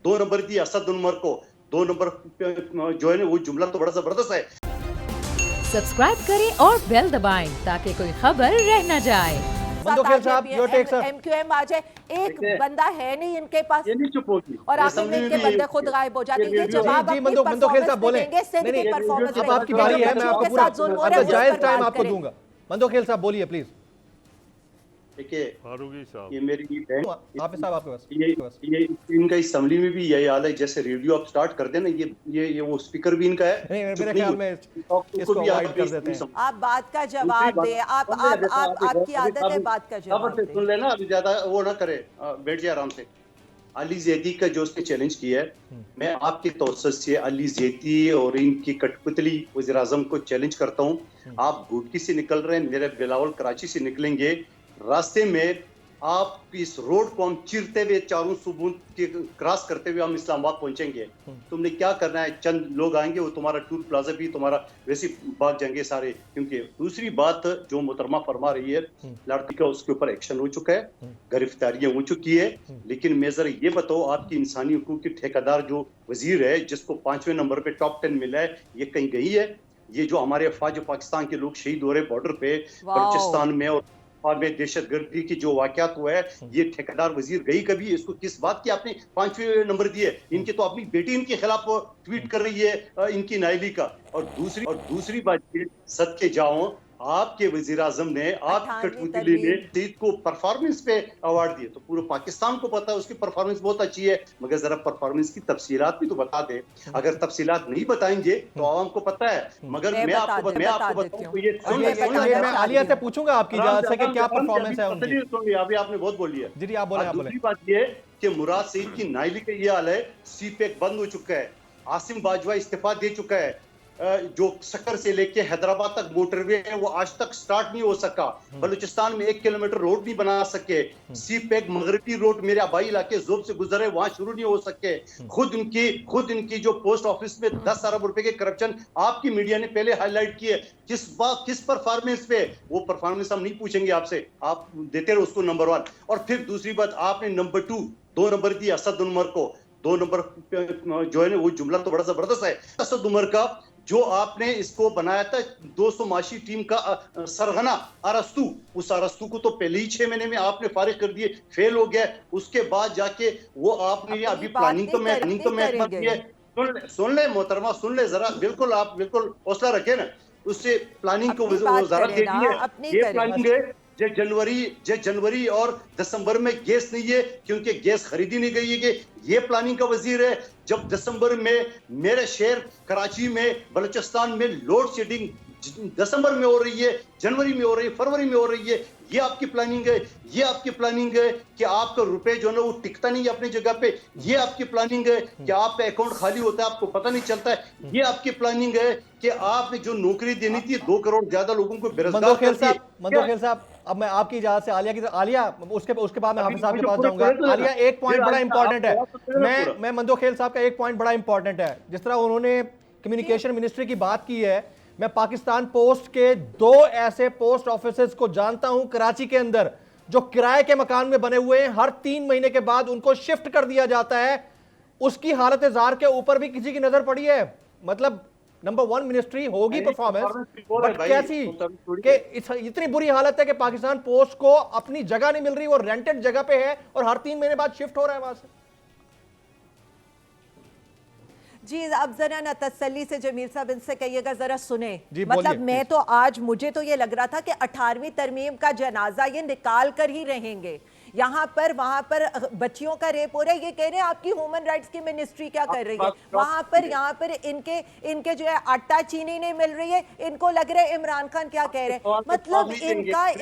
2 number दी असद उमर को, 2 number जो है ना वो जुमला तो बड़ा जबरदस्त है। सब्सक्राइब करें और बेल दबाएं ताकि कोई खबर रह न जाए। मंदोखेल साहब, योर टेक सर। एमक्यूएम आ जाए, एक बंदा है नहीं इनके पास, ये नहीं चुप होगी और आखिर में इनके बंदे खुद गायब हो जाते हैं। ये जवाब अपनी परफॉर्मेंस पे देंगे, सिंध की परफॉर्मेंस पे। अब आपकी बारी है, मैं आपको पूरा आपका जायज टाइम आपको दूंगा। मंदोखेल साहब बोलिए प्लीज। देखिए फारूकी साहब, ये मेरी बहन हाफिज साहब आपके पास ये इनका असम्बली में भी यही हाल है। जैसे रेडियो आप स्टार्ट कर देना, ये वो स्पीकर भी इनका है। नहीं, मेरे ख्याल में इसको अवॉइड कर देते हैं। आप बात का जवाब दे, आप आपकी आदत है बात का जवाब दे। सुन लेना, अभी ज्यादा वो ना करे, बैठ जाए आराम से। अली जैदी का जो उसने चैलेंज किया है, मैं आपके तवज्जुह से अली जैदी और इनकी कठपुतली वज़ीर आज़म को चैलेंज करता हूँ। आप घुटकी से निकल रहे हैं, मेरे बिलावल कराची से निकलेंगे। रास्ते में आप इस रोड को हम चीरते हुए चारों सूबों के क्रॉस करते हुए हम इस्लामाबाद पहुंचेंगे। तुमने क्या करना है, चंद लोग आएंगे, वो तुम्हारा टूर प्लाजा भी तुम्हारा वैसे भाग जाएंगे सारे। क्योंकि दूसरी बात जो मोहतरमा फरमा रही है, लड़की का उसके ऊपर एक्शन हो चुका है, गिरफ्तारियां हो चुकी है। लेकिन मैं जरा ये बताओ, आपकी इंसानी हुकूक की ठेकेदार जो वजीर है, जिसको 5वें नंबर पे टॉप 10 मिला है, ये कहीं गई है? ये जो हमारे अफवाज पाकिस्तान के लोग शहीद हो रहे बॉर्डर पे बलूचिस्तान में और में दहशतगर्दी की जो वाकयात हुआ है, ये ठेकेदार वजीर गई कभी? इसको किस बात की आपने 5वें नंबर दिए? इनके तो अपनी बेटी इनके खिलाफ ट्वीट कर रही है, इनकी नायली का। और दूसरी बात ये, सदके जाओ, आपके वजीर आजम ने, आपकी कठपुतली ने शहीद को परफॉर्मेंस पे अवार्ड दिए। तो पूरे पाकिस्तान को पता है उसकी परफॉर्मेंस बहुत अच्छी है, मगर जरा परफॉर्मेंस की तफसीलात भी तो बता दे। अगर तफसीलात नहीं बताएंगे तो आवाम को पता है। मगर मैं आपको बताऊं तो ये मैं आलिया से पूछूंगा आपकी इजाजत से कि क्या परफॉर्मेंस है उनकी। अभी आपने बहुत बोली है जी, आप बोले। दूसरी बात ये कि मुराद सईद की नायली का ये हाल है, सीपैक बंद हो चुका है, आसिम बाजवा इस्तीफा दे चुका है, जो शक्कर से लेके हैदराबाद तक मोटरवे है वो आज तक स्टार्ट नहीं हो सका, बलूचिस्तान में 1 किलोमीटर रोड नहीं बना सके, सी पैक मगरबी रोड मेरे आबाई इलाके जोब से गुजरे वहां शुरू नहीं हो सके। खुद इनकी जो पोस्ट ऑफिस में 10 अरब रुपए के करप्शन आपकी मीडिया ने पहले हाईलाइट किए, किस परफॉर्मेंस पे? वो परफॉर्मेंस हम नहीं पूछेंगे आपसे, आप देते रहो उसको नंबर 1। और फिर दूसरी बात, आपने नंबर 2 नंबर दी असद उमर को, 2 नंबर जो है ना वो जुमला तो बड़ा जबरदस्त है। असद उमर का जो आपने इसको बनाया था 200 माशी टीम का सरगना अरस्तु, उस अरस्तु को तो पहले ही 6 महीने में आपने फारिग कर दिए, फेल हो गया। उसके बाद जाके वो आपने अभी प्लानिंग तो मैं सुन ले मोहतरमा, सुन ले जरा, बिल्कुल आप बिल्कुल हौसला रखे ना, उससे प्लानिंग को वजारत दे दी है। ये प्लानिंग है जनवरी और दिसंबर में गैस नहीं है, क्योंकि गैस खरीदी नहीं गई है। कि ये प्लानिंग का वजीर है। जब दिसंबर में मेरे शहर कराची में बलूचिस्तान में लोड शेडिंग दिसंबर में हो रही है, जनवरी में हो रही है, फरवरी में हो रही है, ये आपकी प्लानिंग है। ये आपकी प्लानिंग है कि आपका रुपए जो है वो टिकता नहीं है अपनी जगह पे। ये आपकी प्लानिंग है कि आपका अकाउंट खाली होता है, आपको पता नहीं चलता है। ये आपकी प्लानिंग है कि आपने जो नौकरी देनी थी 2 करोड़ ज्यादा लोगों को बेरोजगार कर दिया। मंदोखेल साहब, अब मैं आपकी इजाजत से आलिया उसके बाद मैं हाफिज साहब के पास जाऊंगा। आलिया, एक पॉइंट बड़ा इंपॉर्टेंट है। मैं मंदोखेल साहब का एक पॉइंट बड़ा इंपॉर्टेंट है। जिस तरह उन्होंने कम्युनिकेशन मिनिस्ट्री की बात की है, मैं पाकिस्तान पोस्ट के 2 ऐसे पोस्ट ऑफिसेज को जानता हूं कराची के अंदर जो किराए के मकान में बने हुए हैं। हर 3 महीने के बाद उनको शिफ्ट कर दिया जाता है। उसकी हालत जार के ऊपर भी किसी की नजर पड़ी है? मतलब नंबर 1 मिनिस्ट्री होगी परफॉर्मेंस, बट कैसी कि इतनी बुरी हालत है कि पाकिस्तान पोस्ट को अपनी जगह नहीं मिल रही, वो रेंटेड जगह पे है और हर 3 महीने बाद शिफ्ट हो रहा है वहां से। जी, अब जरा ना तसल्ली से जमीर साहब इनसे कहिएगा, जरा सुने। मतलब मैं तो आज मुझे तो ये लग रहा था कि 18वीं तरमीम का जनाजा ये निकाल कर ही रहेंगे। यहाँ पर वहां पर बच्चियों का रेप हो रहा है, ये कह रहे हैं आपकी ह्यूमन राइट्स की मिनिस्ट्री क्या कर रही है। वहां पर यहाँ पर इनके जो है आटा चीनी नहीं मिल रही है, इनको लग रहा है इमरान खान क्या कह रहे हैं। मतलब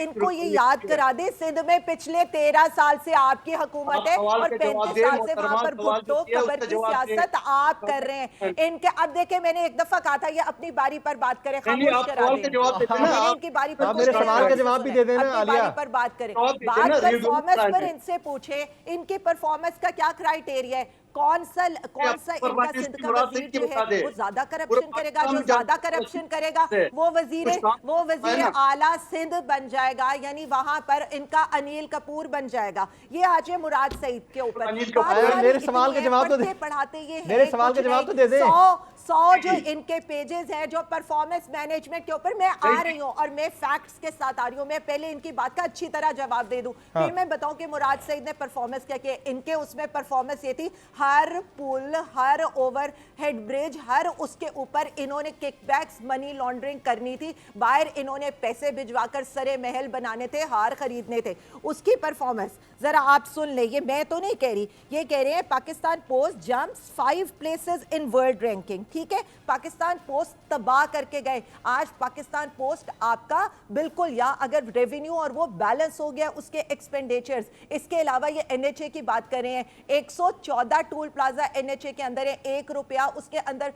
इनको ये याद करा दे, सिंध में पिछले 13 साल से आपकी हुकूमत है और 35 साल से वहां पर भुट्टो कबर की सियासत आप कर रहे हैं। इनके अब देखे, मैंने एक दफा कहा था ये अपनी बारी पर बात करें, खामोश करा दें। इनकी बारी पर सवाल का जवाब भी दे देना, बारी पर बात करें, बात परफॉर्मेंस पर इनसे पूछे, इनकी परफॉर्मेंस का क्या क्राइटेरिया है। कौन सा इनका सिंध का वजीर जो है वो ज्यादा करप्शन करेगा? जो ज्यादा करप्शन करेगा वो वजीर आला सिंध बन जाएगा, यानी वहां पर इनका अनिल कपूर बन जाएगा। ये आज है मुराद सईद के ऊपर। मेरे सवाल का जवाब तो दे, पढ़ाते ये मेरे सवाल का जवाब तो दे दे। 100 जो इनके पेजेस हैं जो परफॉर्मेंस मैनेजमेंट के ऊपर, मैं आ रही हूँ और मैं फैक्ट्स के साथ आ रही हूँ। मैं पहले इनकी बात का अच्छी तरह जवाब दे दूं, फिर मैं बताऊं कि मुराद सईद ने परफॉर्मेंस क्या किया। इनके उसमें परफॉर्मेंस ये थी, हर पुल, हर ओवरहेड ब्रिज, हर उसके ऊपर इन्होंने किकबैक्स, मनी लॉन्ड्रिंग करनी थी। बाहर इन्होंने पैसे भिजवाकर सरे महल बनाने थे, हार खरीदने थे। उसकी परफॉर्मेंस जरा आप सुन ले। ये मैं तो नहीं कह रही, ये कह रहे हैं Pakistan post jumps 5 places in world ranking. ठीक है, पाकिस्तान पोस्ट तबाह करके गए। आज पाकिस्तान पोस्ट आपका बिल्कुल, या अगर रेवेन्यू और वो बैलेंस हो गया उसके एक्सपेंडिचर्स। इसके अलावा ये एनएचए की बात कर रहे हैं, 114 टूल प्लाजा एनएचए के अंदर है, 1 रुपया उसके अंदर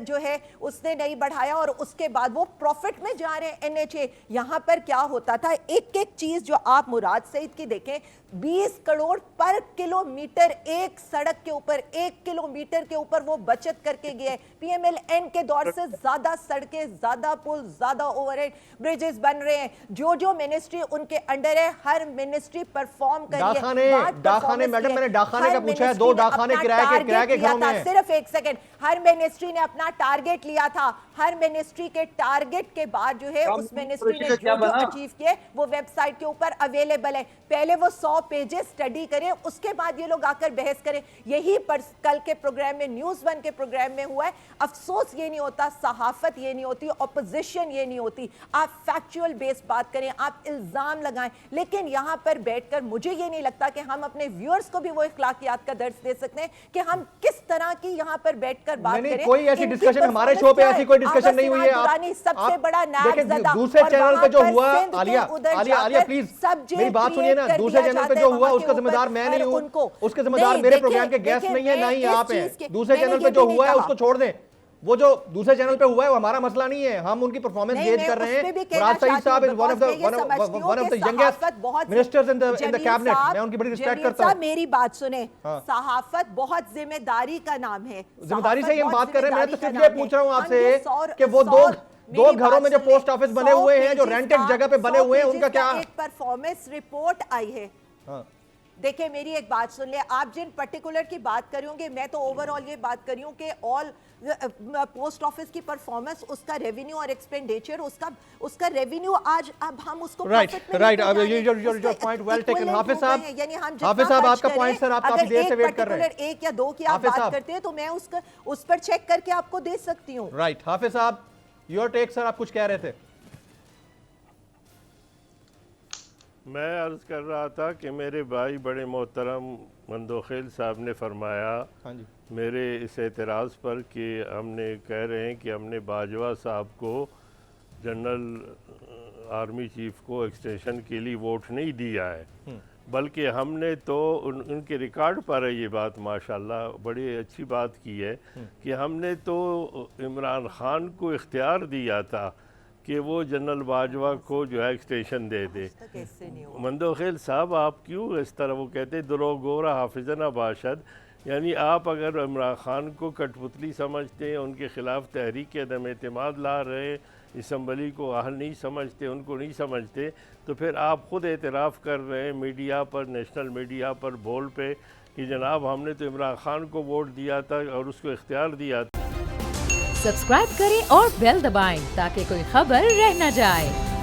जो है उसने नहीं बढ़ाया, और उसके बाद वो प्रॉफिट में जा रहे हैं एनएचए। यहां पर क्या होता था, एक एक चीज जो आप मुराद सईद की देखें, 20 करोड़ पर किलोमीटर एक सड़क के ऊपर, 1 किलोमीटर के ऊपर वो बचत करके गए। पीएमएलएन के दौर से ज्यादा सड़कें, ज्यादा पुल, ज्यादा ओवरहेड ब्रिजेस बन रहे हैं। जो जो मिनिस्ट्री उनके अंडर है, हर मिनिस्ट्री परफॉर्म कर रही है। डाखाने मैडम, मैंने डाखाने का पूछा है, 2 डाखाने किराए के घरों में हैं। सिर्फ एक सेकंड, हर मिनिस्ट्री ने अपना टारगेट लिया था। हर मिनिस्ट्री के टारगेट के बाद जो है उस मिनिस्ट्री ने जो अचीव किए वो वेबसाइट के ऊपर अवेलेबल है। पहले वो 100 पेजेस स्टडी करें, उसके बाद ये लोग आकर बहस करें। यही पर कल के प्रोग्राम में, न्यूज़ 1 के प्रोग्राम में हुआ है। अफसोस ये नहीं होता, सहाफत ये नहीं होती, ऑपोजिशन ये नहीं होती। आप फैक्चुअल बेस्ड बात करें, आप इल्जाम लगाएं, लेकिन यहां पर बैठकर मुझे ये नहीं लगता कि हम अपने व्यूअर्स को भी वो इखलाकियात का दर्स दे सकते हैं कि हम किस तरह की यहां पर बैठकर बात करें। कोई ऐसी डिस्कशन हमारे शो पे ऐसी कोई डिस्कशन नहीं हुई है। सबसे बड़ा दूसरे चैनल पे जो हुआ, आलिया प्लीज मेरी बात सुनिए ना, दूसरे चैनल पे जो हुआ उसका जिम्मेदार मैं नहीं हूं, उसके जिम्मेदार मेरे प्रोग्राम के गेस्ट नहीं है, ना ही आप हैं। दूसरे चैनल पे जो हुआ है उसको छोड़ दें। वो जो दूसरे चैनल पे हुआ है वो हमारा मसला नहीं है, हम उनकी परफॉर्मेंस गेज कर रहे हैं। मुराद सईद साहब is one of the youngest ministers in the cabinet, मैं उनकी बड़ी रिस्पेक्ट करता हूं। मेरी बात सुने, सहाफत बहुत जिम्मेदारी का नाम है। जिम्मेदारी से हम बात कर रहे हैं। मैं तो सिर्फ ये पूछ रहा हूं आपसे कि वो दो घरों में जो पोस्ट ऑफिस बने हुए हैं, जो रेंटेड जगह पे बने हुए हैं, उनका क्या? एक परफॉर्मेंस रिपोर्ट आई है। देखिए मेरी एक बात सुन ले, आप जिन पर्टिकुलर की बात करेंगे, मैं तो ओवरऑल ये बात कर रही हूँ कि ऑल पोस्ट ऑफिस की परफॉर्मेंस, उसका रेवेन्यू और एक्सपेंडिचर, उसका रेवेन्यू आज अब हम उसको right your point well taken. Hafiz Sahab आपका पॉइंट सर, आप काफी देर से वेट कर रहे हैं। 1 या 2 की आप बात करते हैं तो मैं उस पर चेक करके आपको दे सकती हूँ। राइट, हाफिज साहब योर टेक सर, आप कुछ कह रहे थे। मैं अर्ज कर रहा था कि मेरे भाई बड़े मोहतरम मंदोखेल साहब ने फरमाया मेरे इस एतराज़ पर कि हमने कह रहे हैं कि हमने बाजवा साहब को, जनरल आर्मी चीफ को एक्सटेंशन के लिए वोट नहीं दिया है, बल्कि हमने तो उनके रिकॉर्ड पर है ये बात, माशाल्लाह बड़ी अच्छी बात की है कि हमने तो इमरान खान को इख्तियार दिया था कि वो जनरल बाजवा को जो है एक्सटेंशन दे दे। मंदोखेल साहब आप क्यों इस तरह, वो कहते दरो गोरा हाफिज़ना बाशद, यानी आप अगर इमरान खान को कठपुतली समझते हैं, उनके ख़िलाफ़ तहरीक अदम एतमाद ला रहे, असम्बली को अहल नहीं समझते, उनको नहीं समझते, तो फिर आप ख़ुद एतराफ़ कर रहे हैं मीडिया पर, नेशनल मीडिया पर बोल पे कि जनाब हमने तो इमरान खान को वोट दिया था और उसको इख्तियार दिया था। सब्सक्राइब करें और बेल दबाएं ताकि कोई खबर रह न जाए।